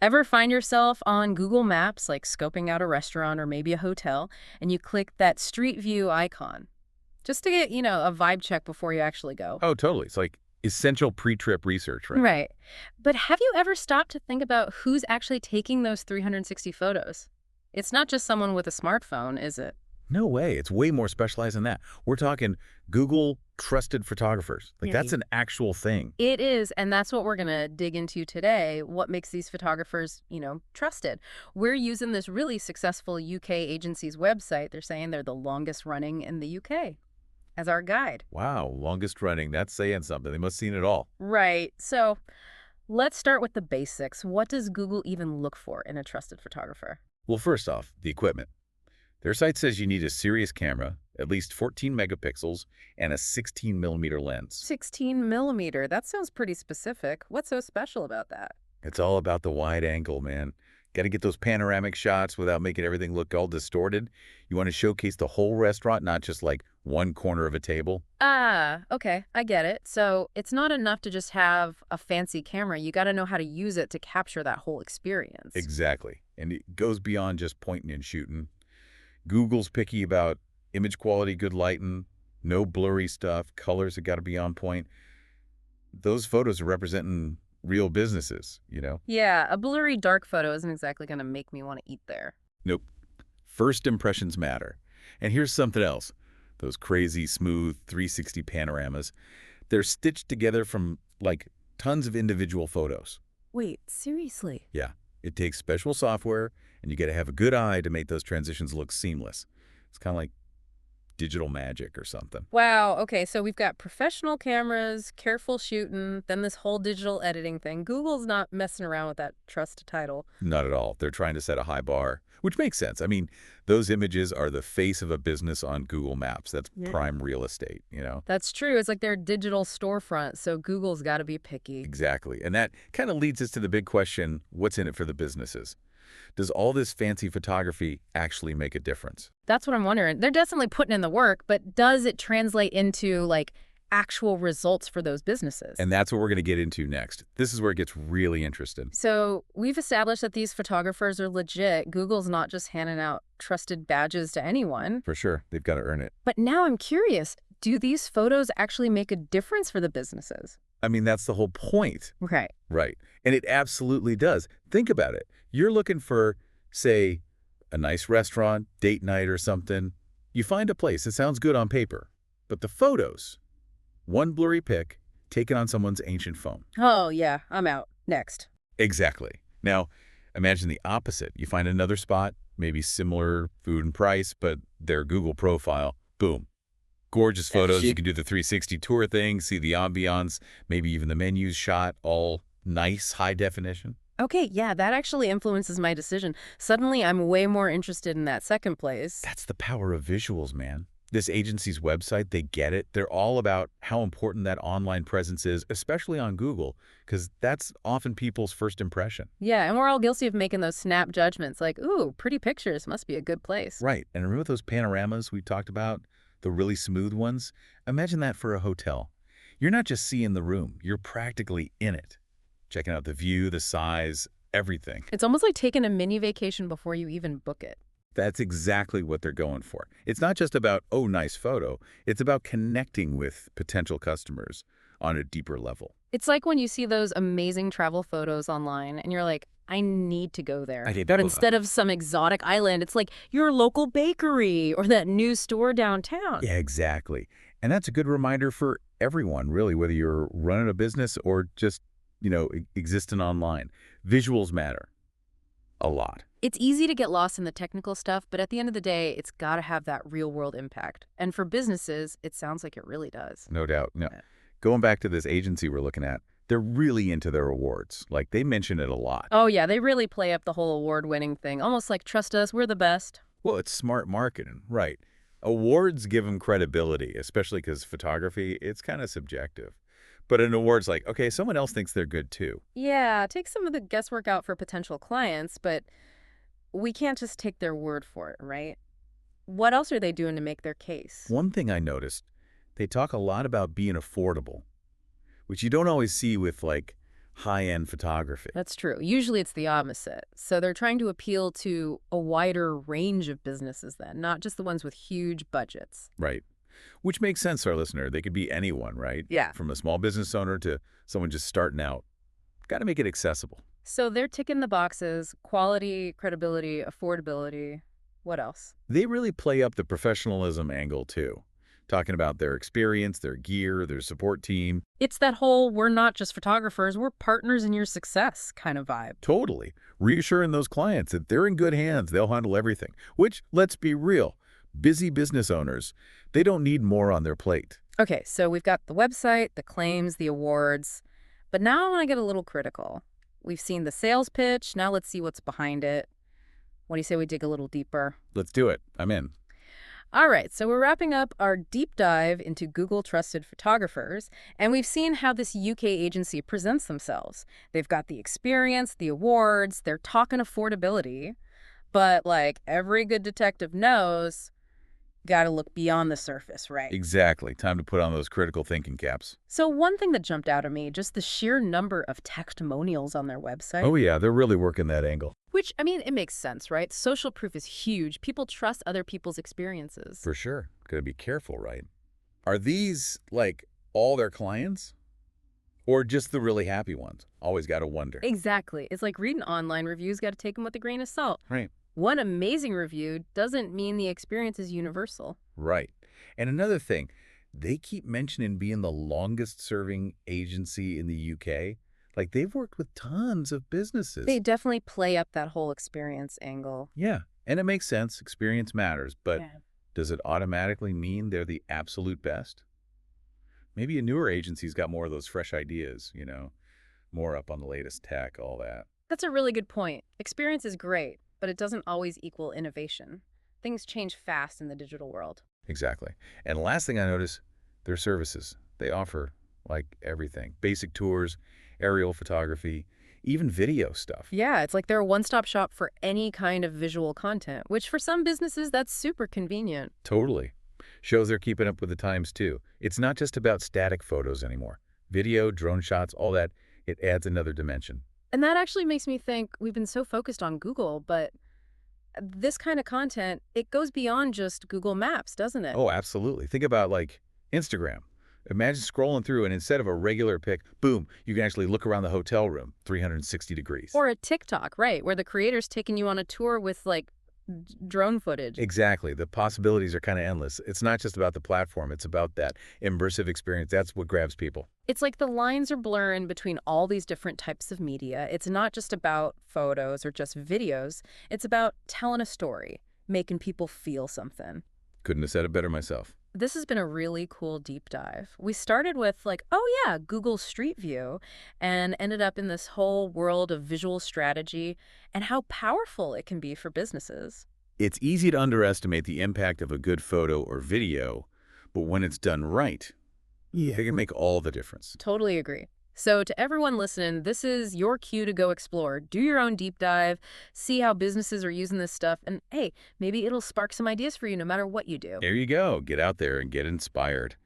Ever find yourself on Google Maps, like scoping out a restaurant or maybe a hotel, and you click that street view icon just to get, a vibe check before you actually go? Oh, totally. It's like essential pre-trip research, right? Right. But have you ever stopped to think about who's actually taking those 360 photos? It's not just someone with a smartphone, is it? No way. It's way more specialized than that. We're talking Google trusted photographers. Like that's Right. an actual thing. It is, and that's what we're going to dig into today. What makes these photographers, trusted? We're using this really successful UK agency's website. They're saying they're the longest running in the UK as our guide. Wow, longest running. That's saying something. They must have seen it all. Right. So let's start with the basics. What does Google even look for in a trusted photographer? Well, first off, the equipment. Their site says you need a serious camera, at least 14 megapixels, and a 16 millimeter lens. 16 millimeter. That sounds pretty specific. What's so special about that? It's all about the wide angle, man. Got to get those panoramic shots without making everything look all distorted. You want to showcase the whole restaurant, not just like one corner of a table. Ah, okay. I get it. So it's not enough to just have a fancy camera. You got to know how to use it to capture that whole experience. Exactly. And it goes beyond just pointing and shooting. Google's picky about image quality, good lighting, no blurry stuff, colors have got to be on point. Those photos are representing real businesses. Yeah, a blurry dark photo isn't exactly going to make me want to eat there. Nope. First impressions matter. And here's something else. Those crazy, smooth 360 panoramas, they're stitched together from, like, tons of individual photos. Wait, seriously? Yeah, it takes special software, and you got to have a good eye to make those transitions look seamless. It's kind of like digital magic or something. Wow, okay, so we've got professional cameras, careful shooting, then this whole digital editing thing. Google's not messing around with that trust title. Not at all. They're trying to set a high bar, which makes sense. I mean, those images are the face of a business on Google Maps. That's Yeah. prime real estate. That's true. It's like their digital storefront, so Google's got to be picky. Exactly. And that kind of leads us to the big question, what's in it for the businesses? Does all this fancy photography actually make a difference? That's what I'm wondering. They're definitely putting in the work, but does it translate into like actual results for those businesses? And that's what we're going to get into next. This is where it gets really interesting. So we've established that these photographers are legit. Google's not just handing out trusted badges to anyone. For sure. They've got to earn it. But now I'm curious, do these photos actually make a difference for the businesses? I mean, that's the whole point. Okay. Right. And it absolutely does. Think about it. You're looking for, say, a nice restaurant, date night or something. You find a place. It sounds good on paper. But the photos, one blurry pic taken on someone's ancient phone. Oh, yeah, I'm out. Next. Exactly. Now, imagine the opposite. You find another spot, maybe similar food and price, but their Google profile, boom. Gorgeous photos. You can do the 360 tour thing, see the ambiance, maybe even the menus shot, all nice, high definition. Okay, yeah, that actually influences my decision. Suddenly, I'm way more interested in that second place. That's the power of visuals, man. This agency's website, they get it. They're all about how important that online presence is, especially on Google, because that's often people's first impression. Yeah, and we're all guilty of making those snap judgments like, ooh, pretty pictures, must be a good place. Right. And remember those panoramas we talked about? The really smooth ones? Imagine that for a hotel. You're not just seeing the room, you're practically in it. Checking out the view, the size, everything. It's almost like taking a mini vacation before you even book it. That's exactly what they're going for. It's not just about, oh, nice photo. It's about connecting with potential customers on a deeper level. It's like when you see those amazing travel photos online and you're like, I need to go there. I did But go instead of some exotic island, it's like your local bakery or that new store downtown. Yeah, exactly. And that's a good reminder for everyone, really, whether you're running a business or just, existing online. Visuals matter a lot. It's easy to get lost in the technical stuff, but at the end of the day, it's got to have that real-world impact. And for businesses, it sounds like it really does. No doubt. No. Yeah. Going back to this agency we're looking at, they're really into their awards. Like, they mention it a lot. Oh, yeah, they really play up the whole award-winning thing, almost like, trust us, we're the best. Well, it's smart marketing, right? Awards give them credibility, especially because photography, it's kind of subjective. But an award's like, okay, someone else thinks they're good too. Yeah, take some of the guesswork out for potential clients, but we can't just take their word for it, right? What else are they doing to make their case? One thing I noticed, they talk a lot about being affordable, which you don't always see with like high-end photography. That's true. Usually it's the opposite. So they're trying to appeal to a wider range of businesses then, not just the ones with huge budgets. Right. Which makes sense to our listener. They could be anyone, right? Yeah. From a small business owner to someone just starting out. Got to make it accessible. So they're ticking the boxes: quality, credibility, affordability. What else? They really play up the professionalism angle, too. Talking about their experience, their gear, their support team. It's that whole "we're not just photographers, we're partners in your success" kind of vibe. Totally. Reassuring those clients that they're in good hands. They'll handle everything. Which, let's be real, busy business owners, they don't need more on their plate. Okay, so we've got the website, the claims, the awards. But now I want to get a little critical. We've seen the sales pitch. Now let's see what's behind it. What do you say we dig a little deeper? Let's do it. I'm in. All right, so we're wrapping up our deep dive into Google Trusted Photographers, and we've seen how this UK agency presents themselves. They've got the experience, the awards, they're talking affordability, but like every good detective knows, gotta look beyond the surface, right? Exactly. Time to put on those critical thinking caps. So one thing that jumped out at me, just the sheer number of testimonials on their website. Oh, yeah, they're really working that angle. Which, I mean, it makes sense, right? Social proof is huge. People trust other people's experiences. For sure. Gotta be careful, right? Are these, like, all their clients? Or just the really happy ones? Always gotta wonder. Exactly. It's like reading online reviews, got to take them with a grain of salt. Right. One amazing review doesn't mean the experience is universal. Right. And another thing, they keep mentioning being the longest-serving agency in the UK. Like, they've worked with tons of businesses. They definitely play up that whole experience angle. Yeah, and it makes sense. Experience matters. But Yeah. does it automatically mean they're the absolute best? Maybe a newer agency's got more of those fresh ideas, more up on the latest tech, all that. That's a really good point. Experience is great, but it doesn't always equal innovation. Things change fast in the digital world. Exactly. And last thing I notice, their services. They offer, like, everything. Basic tours, aerial photography, even video stuff. Yeah, it's like they're a one-stop shop for any kind of visual content, which for some businesses, that's super convenient. Totally. Shows they're keeping up with the times, too. It's not just about static photos anymore. Video, drone shots, all that, it adds another dimension. And that actually makes me think we've been so focused on Google, but this kind of content, it goes beyond just Google Maps, doesn't it? Oh, absolutely. Think about, like, Instagram. Imagine scrolling through and instead of a regular pic, boom, you can actually look around the hotel room 360 degrees. Or a TikTok, right, where the creator's taking you on a tour with, like, drone footage. Exactly. The possibilities are kind of endless. It's not just about the platform. It's about that immersive experience. That's what grabs people. It's like the lines are blurring between all these different types of media. It's not just about photos or just videos. It's about telling a story, making people feel something. Couldn't have said it better myself. This has been a really cool deep dive. We started with like, oh yeah, Google Street View, and ended up in this whole world of visual strategy and how powerful it can be for businesses. It's easy to underestimate the impact of a good photo or video, but when it's done right, it can make all the difference. Totally agree. So to everyone listening, this is your cue to go explore. Do your own deep dive, see how businesses are using this stuff, and hey, maybe it'll spark some ideas for you no matter what you do. There you go. Get out there and get inspired.